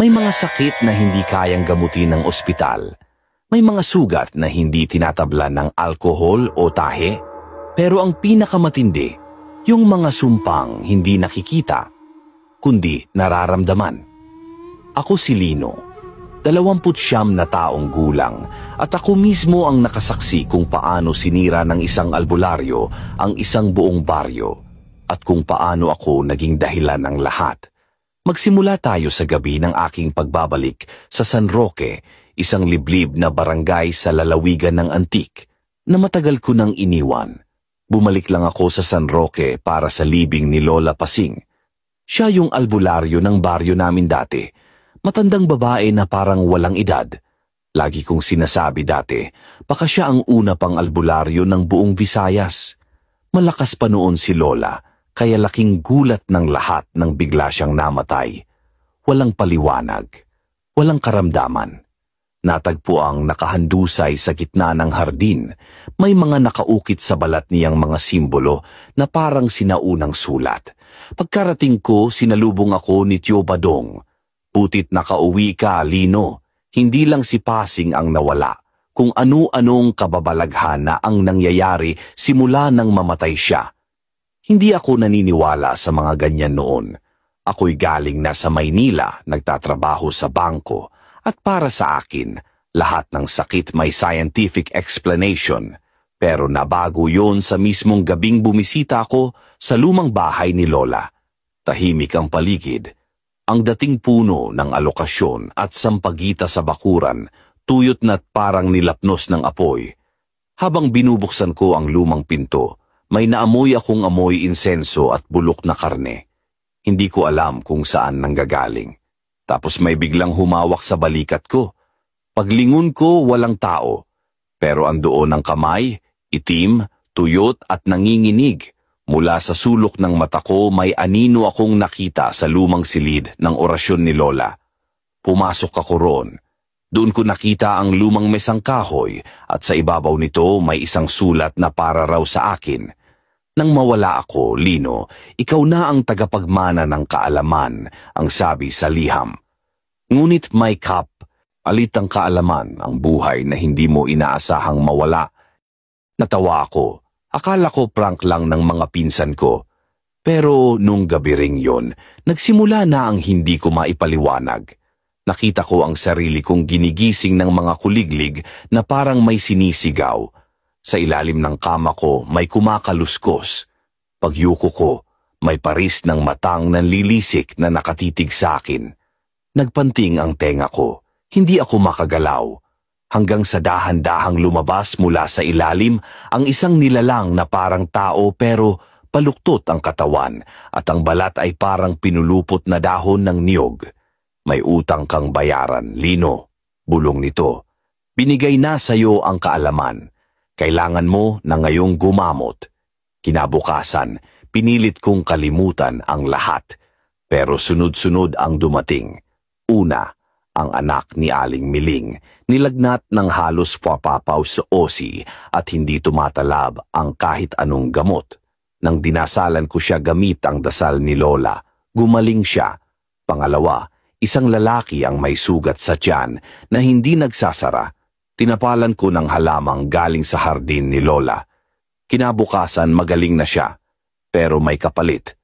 May mga sakit na hindi kayang gamutin ng ospital. May mga sugat na hindi tinatablan ng alkohol o tahe. Pero ang pinakamatindi, yung mga sumpang hindi nakikita, kundi nararamdaman. Ako si Lino, 29 na taong gulang, at ako mismo ang nakasaksi kung paano sinira ng isang albularyo ang isang buong baryo at kung paano ako naging dahilan ng lahat. Magsimula tayo sa gabi ng aking pagbabalik sa San Roque, isang liblib na barangay sa lalawigan ng Antique, na matagal ko nang iniwan. Bumalik lang ako sa San Roque para sa libing ni Lola Pasing. Siya yung albularyo ng baryo namin dati. Matandang babae na parang walang edad. Lagi kong sinasabi dati, baka siya ang una pang albularyo ng buong Visayas. Malakas pa noon si Lola, kaya laking gulat ng lahat nang bigla siyang namatay. Walang paliwanag, walang karamdaman. Natagpo ang nakahandusay sa gitna ng hardin. May mga nakaukit sa balat niyang mga simbolo na parang sinaunang sulat. Pagkarating ko, sinalubong ako ni Tio Badong. Putit nakauwi ka, Lino. Hindi lang si Pasing ang nawala, kung ano-anong kababalaghan na ang nangyayari simula nang mamatay siya. Hindi ako naniniwala sa mga ganyan noon. Ako'y galing na sa Maynila, nagtatrabaho sa bangko, at para sa akin, lahat ng sakit may scientific explanation. Pero nabago yon sa mismong gabing bumisita ako sa lumang bahay ni Lola. Tahimik ang paligid. Ang dating puno ng alokasyon at sampagita sa bakuran, tuyot na't parang nilapnos ng apoy. Habang binubuksan ko ang lumang pinto, may naamoy akong amoy insenso at bulok na karne. Hindi ko alam kung saan nanggagaling. Tapos may biglang humawak sa balikat ko. Paglingon ko, walang tao. Pero andoon ang kamay, itim, tuyot at nanginginig. Mula sa sulok ng mata ko, may anino akong nakita sa lumang silid ng orasyon ni Lola. Pumasok ako roon. Doon ko nakita ang lumang mesang kahoy at sa ibabaw nito may isang sulat na para raw sa akin. Nang mawala ako, Lino, ikaw na ang tagapagmana ng kaalaman, ang sabi sa liham. Ngunit may alitang kaalaman ang buhay na hindi mo inaasahang mawala. Natawa ako. Akala ko prank lang ng mga pinsan ko. Pero nung gabi ring yon, nagsimula na ang hindi ko maipaliwanag. Nakita ko ang sarili kong ginigising ng mga kuliglig na parang may sinisigaw. Sa ilalim ng kama ko may kumakaluskos. Pagyuko ko, may paris ng matang nanlilisik na nakatitig sa akin. Nagpanting ang tenga ko. Hindi ako makagalaw. Hanggang sa dahan-dahang lumabas mula sa ilalim ang isang nilalang na parang tao pero paluktot ang katawan at ang balat ay parang pinulupot na dahon ng niyog. May utang kang bayaran, Lino. Bulong nito. Binigay na sa iyo ang kaalaman. Kailangan mo na ngayong gumamot. Kinabukasan, pinilit kong kalimutan ang lahat. Pero sunod-sunod ang dumating. Una, ang anak ni Aling Miling, nilagnat ng halos papapaw sa osi at hindi tumatalab ang kahit anong gamot. Nang dinasalan ko siya gamit ang dasal ni Lola, gumaling siya. Pangalawa, isang lalaki ang may sugat sa tiyan na hindi nagsasara. Tinapalan ko ng halamang galing sa hardin ni Lola. Kinabukasan magaling na siya, pero may kapalit.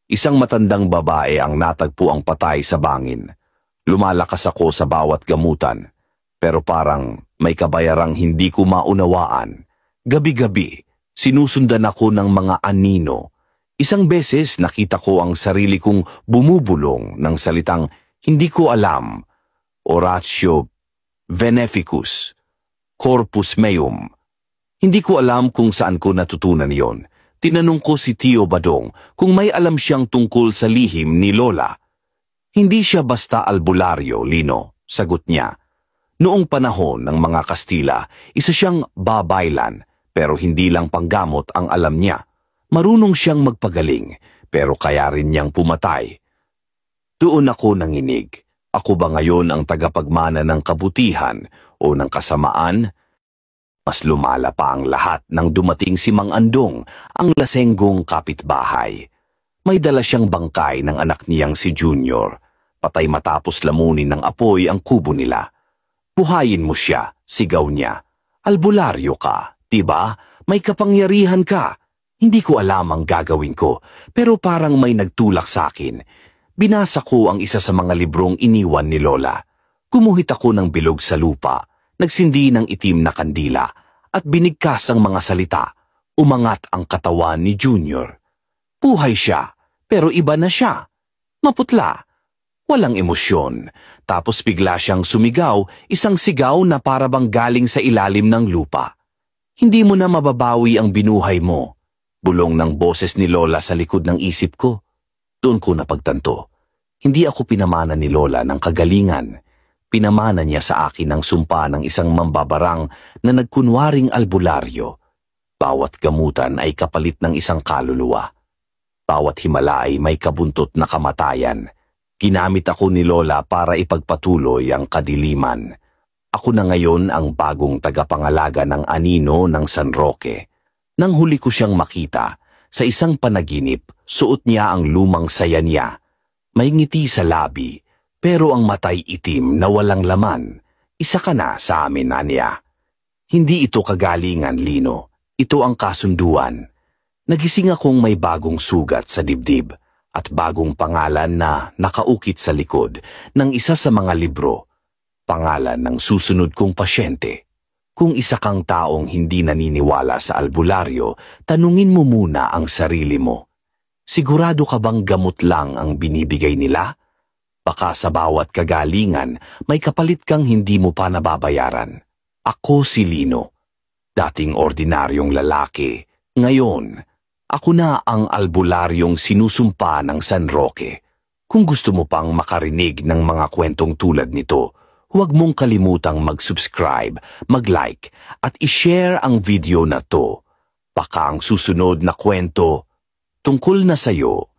Isang matandang babae ang natagpo ang patay sa bangin. Lumalakas ako sa bawat gamutan, pero parang may kabayarang hindi ko maunawaan. Gabi-gabi, sinusundan ako ng mga anino. Isang beses nakita ko ang sarili kong bumubulong ng salitang hindi ko alam. Oratio Veneficus, Corpus Meum. Hindi ko alam kung saan ko natutunan yon. Tinanong ko si Tio Badong kung may alam siyang tungkol sa lihim ni Lola. Hindi siya basta albularyo, Lino, sagot niya. Noong panahon ng mga Kastila, isa siyang babaylan, pero hindi lang panggamot ang alam niya. Marunong siyang magpagaling, pero kaya rin niyang pumatay. Doon ako nanginig. Ako ba ngayon ang tagapagmana ng kabutihan o ng kasamaan? Mas lumala pa ang lahat nang dumating si Mang Andong, ang lasenggong kapitbahay. May dala siyang bangkay ng anak niyang si Junior. patay matapos lamunin ng apoy ang kubo nila. Buhayin mo siya, sigaw niya. Albularyo ka, diba? May kapangyarihan ka. Hindi ko alam ang gagawin ko, pero parang may nagtulak sa akin. Binasa ko ang isa sa mga librong iniwan ni Lola. Kumuhit ako ng bilog sa lupa, nagsindi ng itim na kandila, at binigkas ang mga salita. Umangat ang katawan ni Junior. Buhay siya, pero iba na siya. Maputla. Walang emosyon. Tapos bigla siyang sumigaw, isang sigaw na parabang galing sa ilalim ng lupa. Hindi mo na mababawi ang binuhay mo. Bulong ng boses ni Lola sa likod ng isip ko. Doon ko napagtanto. Hindi ako pinamana ni Lola ng kagalingan. Pinamana niya sa akin ang sumpa ng isang mambabarang na nagkunwaring albularyo. Bawat gamutan ay kapalit ng isang kaluluwa. Bawat himala ay may kabuntot na kamatayan. Ginamit ako ni Lola para ipagpatuloy ang kadiliman. Ako na ngayon ang bagong tagapangalaga ng anino ng San Roque. Nang huli ko siyang makita, sa isang panaginip, suot niya ang lumang saya niya. May ngiti sa labi, pero ang matay itim na walang laman. Isa ka na sa amin, Anya. Hindi ito kagalingan, Lino. Ito ang kasunduan. Nagising akong may bagong sugat sa dibdib at bagong pangalan na nakaukit sa likod ng isa sa mga libro. Pangalan ng susunod kong pasyente. Kung isa kang taong hindi naniniwala sa albularyo, tanungin mo muna ang sarili mo. Sigurado ka bang gamot lang ang binibigay nila? Baka sa bawat kagalingan, may kapalit kang hindi mo pa nababayaran. Ako si Lino. Dating ordinaryong lalaki. Ngayon, ako na ang albularyong sinusumpa ng San Roque. Kung gusto mo pang makarinig ng mga kwentong tulad nito, huwag mong kalimutang mag-subscribe, mag-like, at i-share ang video na to. Baka ang susunod na kwento tungkol na sa'yo.